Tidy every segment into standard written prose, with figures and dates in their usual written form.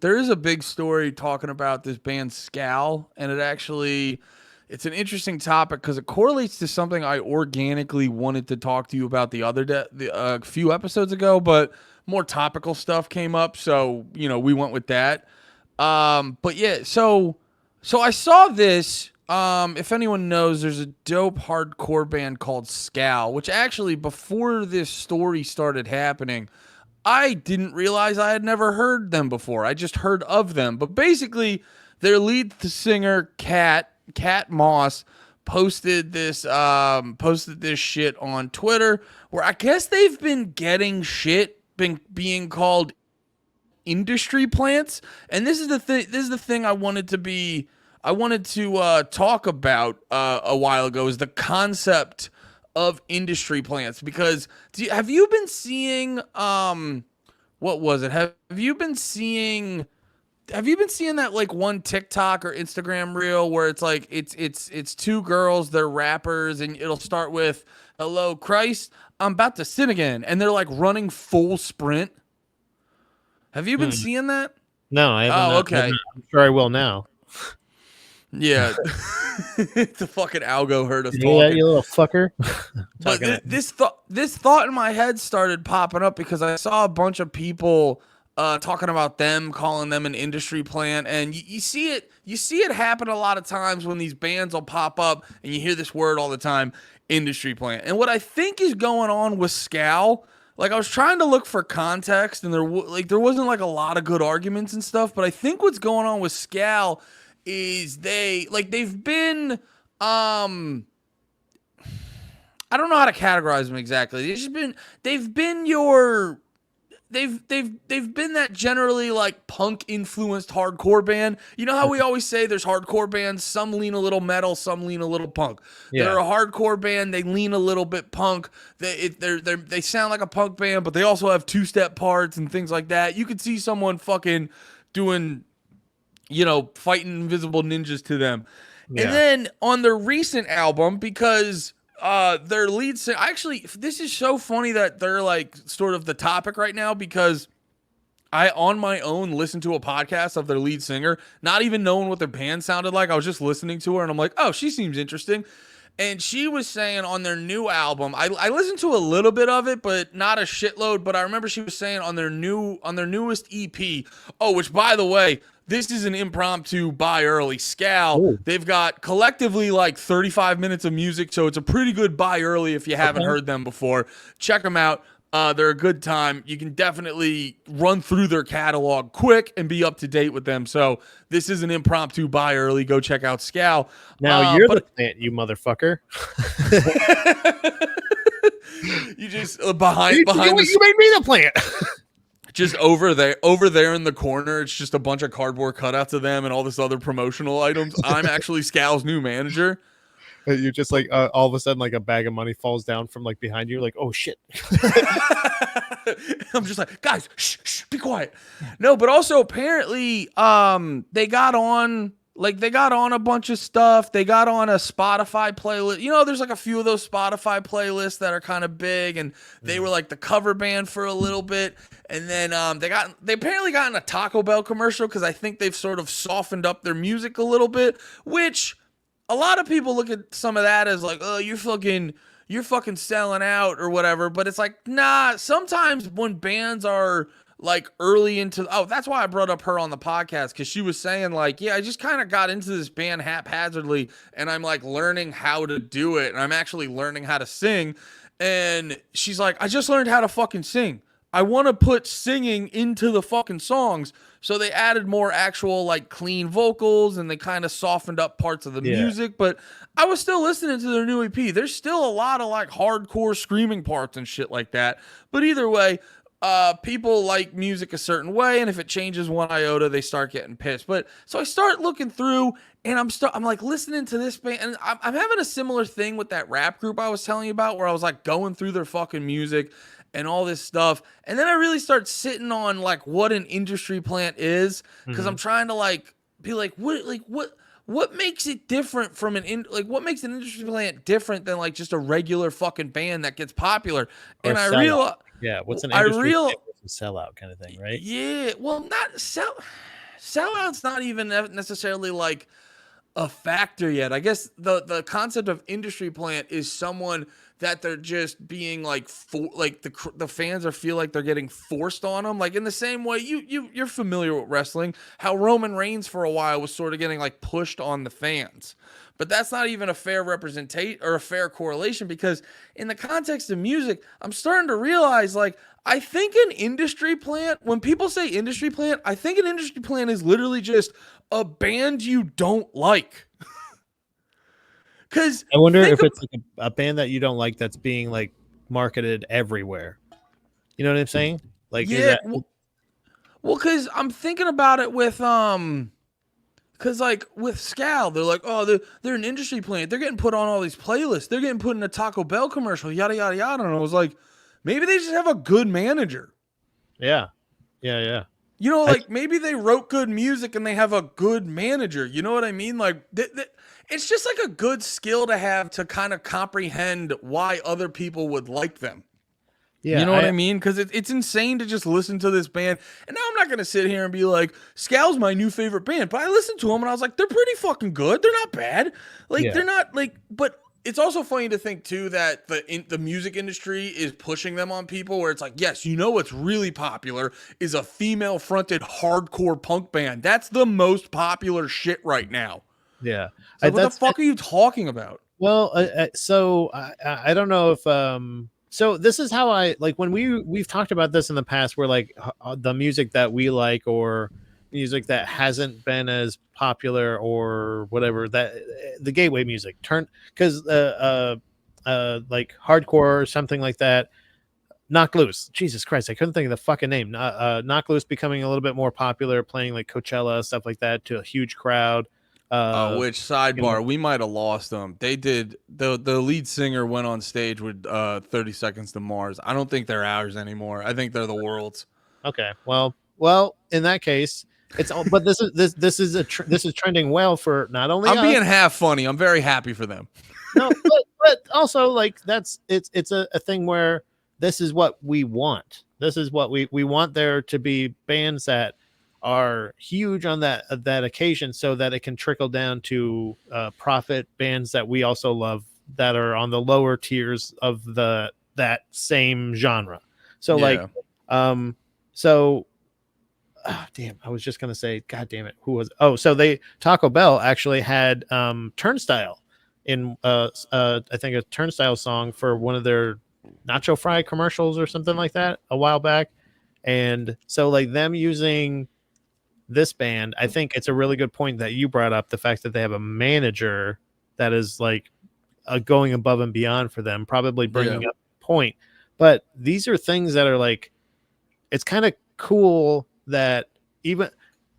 there is a big story talking about this band Scowl, and it's an interesting topic because it correlates to something I organically wanted to talk to you about a few episodes ago, but more topical stuff came up, so we went with that. But yeah, so I saw this. If anyone knows, there's a dope hardcore band called Scowl, which actually before this story started happening, I didn't realize I had never heard them before. I just heard of them. But basically, their lead singer, Cat Moss, posted this shit on Twitter where I guess they've been getting shit being called industry plants. And this is the thing I wanted to talk about a while ago, is the concept of industry plants. Because have you been seeing what was it? Have you been seeing that like one TikTok or Instagram reel where it's like it's two girls, they're rappers, and it'll start with "Hello Christ, I'm about to sin again," and they're like running full sprint. Have you been Hmm. seeing that? No, I haven't. Oh, okay. I'm sure I will now. Yeah. The fucking algo heard us You hear that, talking. you little fucker? But Talking at me. this thought in my head started popping up because I saw a bunch of people talking about them, calling them an industry plant, and you see it happen a lot of times when these bands will pop up, and you hear this word all the time, industry plant. And what I think is going on with Scowl, like I was trying to look for context, and there wasn't like a lot of good arguments and stuff, but I think what's going on with Scowl is they've been I don't know how to categorize them exactly. They've been your they've been that generally like punk influenced hardcore band. You know how we always say there's hardcore bands, some lean a little metal, some lean a little punk. They're Yeah. a hardcore band, they lean a little bit punk. They sound like a punk band, but they also have two-step parts and things like that. You could see someone fucking doing fighting invisible ninjas to them. And Yeah. then on their recent album, because their lead singer, actually, this is so funny that they're like sort of the topic right now, because I, on my own, listened to a podcast of their lead singer, not even knowing what their band sounded like. I was just listening to her and I'm like, oh, she seems interesting. And she was saying on their new album, I listened to a little bit of it, but not a shitload. But I remember she was saying on their newest EP, oh, which by the way, this is an impromptu buy early Scowl. Ooh. They've got collectively like 35 minutes of music, so it's a pretty good buy early if you haven't Okay. heard them before. Check them out. They're a good time. You can definitely run through their catalog quick and be up to date with them. So this is an impromptu buy early. Go check out Scowl. Now you're the But plant, you motherfucker. you just behind You the made me the plant. just over there in the corner, it's just a bunch of cardboard cutouts of them and all this other promotional items. I'm actually Scowl's new manager. You're just like all of a sudden like a bag of money falls down from like behind you, like, oh shit. I'm just like, guys, shh, be quiet. No, but also apparently, they got on a bunch of stuff. They got on a Spotify playlist. There's like a few of those Spotify playlists that are kind of big, and they were like the cover band for a little bit. And then they apparently got in a Taco Bell commercial, because I think they've sort of softened up their music a little bit, which a lot of people look at some of that as like, oh, you're fucking selling out or whatever. But it's like, nah, sometimes when bands are like early into, oh, that's why I brought up her on the podcast, because she was saying like, yeah, I just kind of got into this band haphazardly, and I'm like learning how to do it, and I'm actually learning how to sing. And she's like, I just learned how to fucking sing. I want to put singing into the fucking songs. So they added more actual like clean vocals, and they kind of softened up parts of the Yeah. music. But I was still listening to their new EP. There's still a lot of like hardcore screaming parts and shit like that. But either way, people like music a certain way, and if it changes one iota, they start getting pissed. But so I start looking through, and I'm like listening to this band, and I'm having a similar thing with that rap group I was telling you about, where I was like going through their fucking music and all this stuff. And then I really start sitting on like what an industry plant is, because I'm trying to like be like, what makes it different from what makes an industry plant different than like just a regular fucking band that gets popular? Or And I sell out. realize Yeah. What's an I industry real plant a sellout kind of thing, right? Yeah, well, not sellout's not even necessarily like a factor yet. I guess the concept of industry plant is someone that they're just being like like the fans are feel like they're getting forced on them. Like in the same way you're familiar with wrestling, how Roman Reigns for a while was sort of getting like pushed on the fans. But that's not even a fair representation or a fair correlation, because in the context of music, I'm starting to realize like I think an industry plant, when people say industry plant, I think an industry plant is literally just a band you don't like. Because I wonder if it's like a band that you don't like that's being like marketed everywhere. You know what I'm saying? Like, is yeah, that well, because I'm thinking about it with because like with Scowl, they're like, oh, they're an industry plant. They're getting put on all these playlists. They're getting put in a Taco Bell commercial. Yada yada yada. And I was like, maybe they just have a good manager. Yeah. Yeah. You know, like maybe they wrote good music and they have a good manager. You know what I mean? Like it's just like a good skill to have to kind of comprehend why other people would like them. Yeah, you know what I mean? Because it's insane to just listen to this band. And now I'm not going to sit here and be like, Scowl's my new favorite band. But I listened to them and I was like, they're pretty fucking good. They're not bad. Like, they're not like, but it's also funny to think too that the music industry is pushing them on people where it's like, yes, you know what's really popular is a female fronted hardcore punk band. That's the most popular shit right now. Yeah. So what the fuck are you talking about? Well, so I don't know if so this is how I like when we've talked about this in the past, where like the music that we like or music that hasn't been as popular or whatever, that the gateway music because like hardcore or something like that. Knock Loose. Jesus Christ, I couldn't think of the fucking name. Knock Loose becoming a little bit more popular, playing like Coachella, stuff like that, to a huge crowd. Which sidebar, we might have lost them. They did. The lead singer went on stage with 30 Seconds to Mars. I don't think they're ours anymore. I think they're the world's. Okay. Well, in that case, it's all, but this is trending well for not only I'm being half funny. I'm very happy for them. No, but also like it's a thing where this is what we want. This is what we want there to be bands that are huge on that occasion, so that it can trickle down to profit bands that we also love that are on the lower tiers of that same genre. So damn, I was just gonna say, god damn it, who was so Taco Bell actually had Turnstile in I think a Turnstile song for one of their nacho fry commercials or something like that a while back. And so like them using this band, I think it's a really good point that you brought up, the fact that they have a manager that is like going above and beyond for them, probably bringing up a point. But these are things that are like, it's kind of cool that even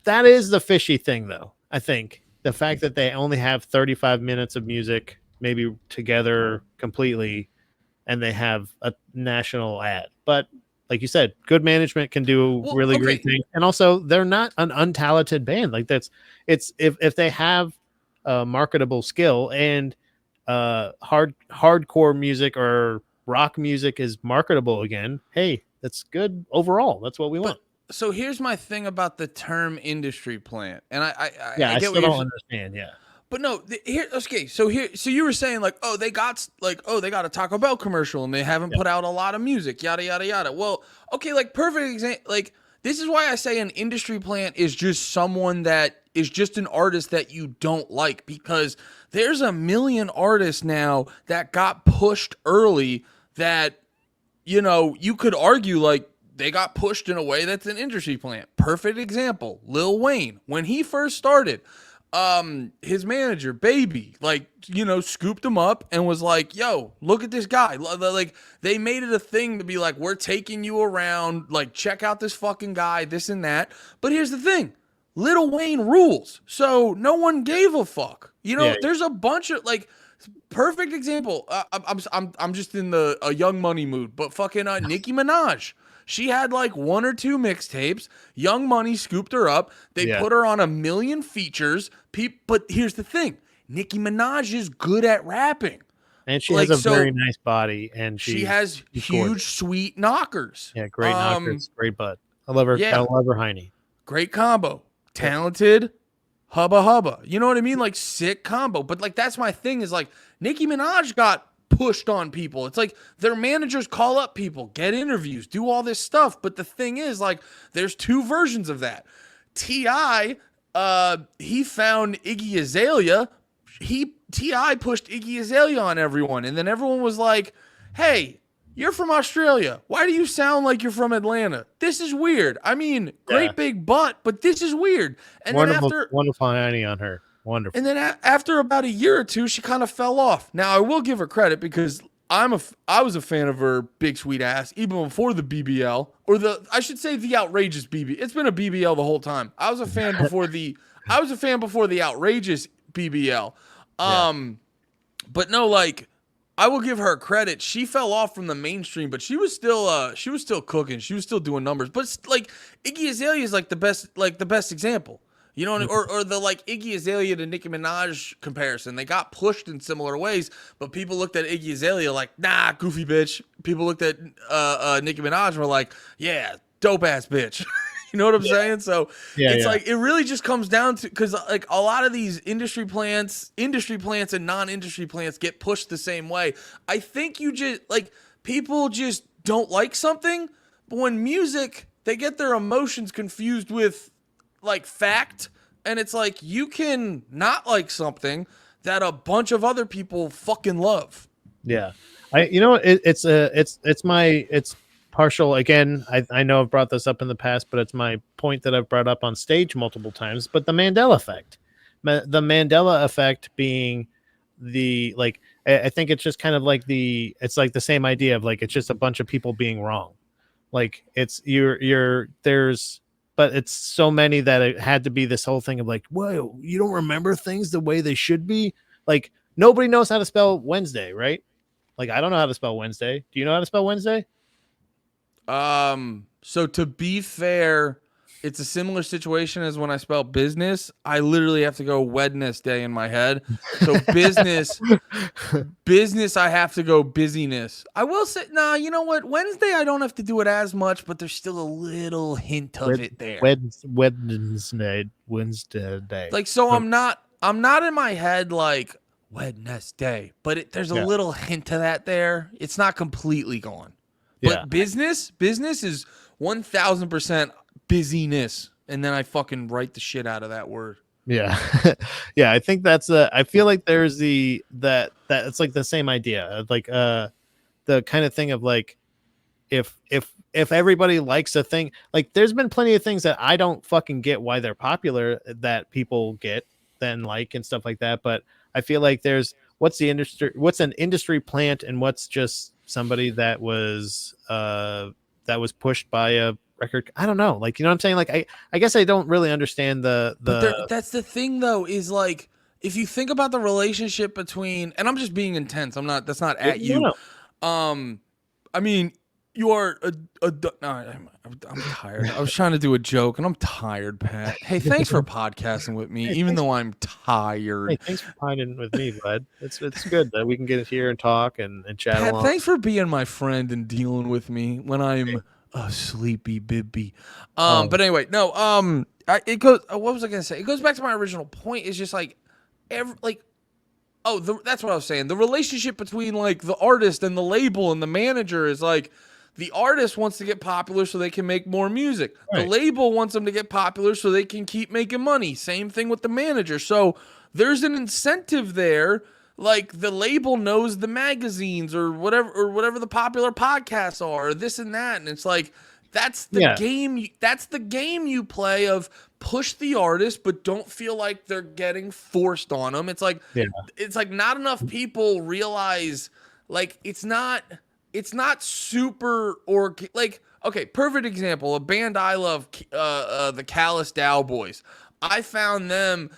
that is the fishy thing, though. I think the fact that they only have 35 minutes of music, maybe together completely, and they have a national ad. But like you said, good management can do really great things. And also they're not an untalented band. Like if they have a marketable skill and hardcore music or rock music is marketable again, hey, that's good overall. That's what we want. So here's my thing about the term industry plant. And I still don't understand. Yeah. But no, so you were saying like, they got a Taco Bell commercial and they haven't put out a lot of music, yada yada yada. Well, okay, like perfect example, like this is why I say an industry plant is just someone that is just an artist that you don't like, because there's a million artists now that got pushed early that, you know, you could argue like they got pushed in a way that's an industry plant. Perfect example, Lil Wayne, when he first started, his manager, Baby, like, you know, scooped him up and was like, yo, look at this guy. Like, they made it a thing to be like, we're taking you around, like, check out this fucking guy, this and that. But here's the thing, Lil Wayne rules, so no one gave a fuck. You know, there's a bunch of, like, perfect example. I'm just in a Young Money mood, but fucking Nicki Minaj. She had like 1 or 2 mixtapes. Young Money scooped her up. They put her on a million features. But here's the thing. Nicki Minaj is good at rapping. And she has Like, a so very nice body, and she she's has she's huge, gorgeous. sweet knockers. Yeah, great knockers, great butt. I Yeah, love her hiney. great combo. Yep. Talented, hubba hubba. You know what I mean? Like, sick combo. But like, that's my thing is like, Nicki Minaj got pushed on people. It's like their managers call up people, get interviews, do all this stuff. But the thing is, like, there's two versions of that. Ti, he found Iggy Azalea. Ti pushed Iggy Azalea on everyone, and then everyone was like, "Hey, you're from Australia. Why do you sound like you're from Atlanta? This is weird. I mean, Yeah. great big butt, but this is weird." And then Wonderful hiney on her. Wonderful. after about a year or two, she kind of fell off. Now I will give her credit because I was a fan of her big sweet ass even before the BBL, or I should say the outrageous BBL. It's been a BBL the whole time. I was a fan before the outrageous BBL. But no, like, I will give her credit. She fell off from the mainstream, but she was still cooking. She was still doing numbers. But like, Iggy Azalea is like the best example. You know, or the like Iggy Azalea to Nicki Minaj comparison. They got pushed in similar ways, but people looked at Iggy Azalea like, nah, goofy bitch. People looked at Nicki Minaj and were like, yeah, dope ass bitch. You know what I'm saying? So it's like, it really just comes down to, because like a lot of these industry plants and non-industry plants get pushed the same way. I think you just like, people just don't like something, but when music, they get their emotions confused with like fact, and it's like, you can not like something that a bunch of other people fucking love. Yeah. It's partial again. I know I've brought this up in the past, but it's my point that I've brought up on stage multiple times. But the Mandela effect, the Mandela effect being the like, I think it's just kind of like it's like the same idea of like, it's just a bunch of people being wrong. Like it's there's, but it's so many that it had to be this whole thing of like, whoa, you don't remember things the way they should be. Like nobody knows how to spell Wednesday, right? Like I don't know how to spell Wednesday. Do you know how to spell Wednesday? So to be fair, it's a similar situation as when I spell business. I literally have to go Wednesday in my head. So business, I have to go busyness. I will say, nah, you know what? Wednesday, I don't have to do it as much, but there's still a little hint of it there. Wednesday. Like, so I'm not in my head like Wednesday, but there's a little hint of that there. It's not completely gone. But business is 1000% busyness, and then I fucking write the shit out of that word. Yeah. Yeah, I think I feel like there's that it's like the same idea. Like the kind of thing of like, if everybody likes a thing, like there's been plenty of things that I don't fucking get why they're popular that people get then like and stuff like that, but I feel like there's what's an industry plant and what's just somebody that was pushed by a record. I don't know, like, you know what I'm saying? Like I guess I don't really understand but that's the thing though, is like, if you think about the relationship between, and I'm just being intense, that's not at you. No. I mean, you are no, I'm tired. I was trying to do a joke and I'm tired, Pat. Hey, thanks for podcasting with me, even though I'm tired. Hey, thanks for podcasting with me, bud. It's good that we can get here and talk and chat Pat, along. thanks for being my friend and dealing with me when I'm a sleepy bibby. But anyway, no, it goes, what was I gonna say? It goes back to my original point. Is just like, that's what I was saying. The relationship between like the artist and the label and the manager is like, the artist wants to get popular so they can make more music. Right. The label wants them to get popular so they can keep making money. Same thing with the manager. So there's an incentive there. Like, the label knows the magazines or whatever the popular podcasts are, or this and that. And it's like, that's the game. That's the game you play of push the artist, but don't feel like they're getting forced on them. It's like, it's like not enough people realize, like, it's not super, or like, okay, perfect example, a band I love, the Callous Dow Boys. I found the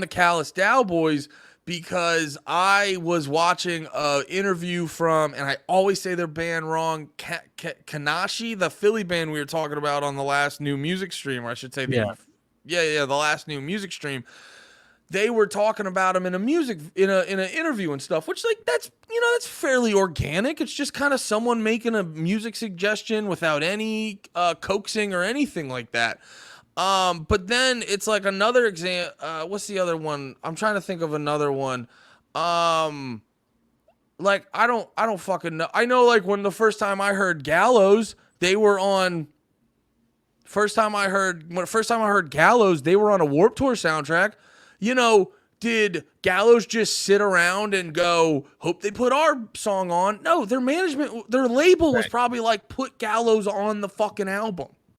Callous Dow Boys because I was watching an interview from, and I always say their band wrong, Kanashi, the Philly band we were talking about on the last new music stream, or I should say the last new music stream. they were talking about him in a music in an interview and stuff, which like that's that's fairly organic. It's just kind of someone making a music suggestion without any coaxing or anything like that. But then it's like another example. What's the other one? I'm trying to think of another one. Like I don't fucking know. I know like when the first time I heard Gallows, they were on. First time I heard Gallows, they were on a Warped Tour soundtrack. Did Gallows just sit around and go, hope they put our song on? No, their management, their label was probably like, put Gallows on the fucking album.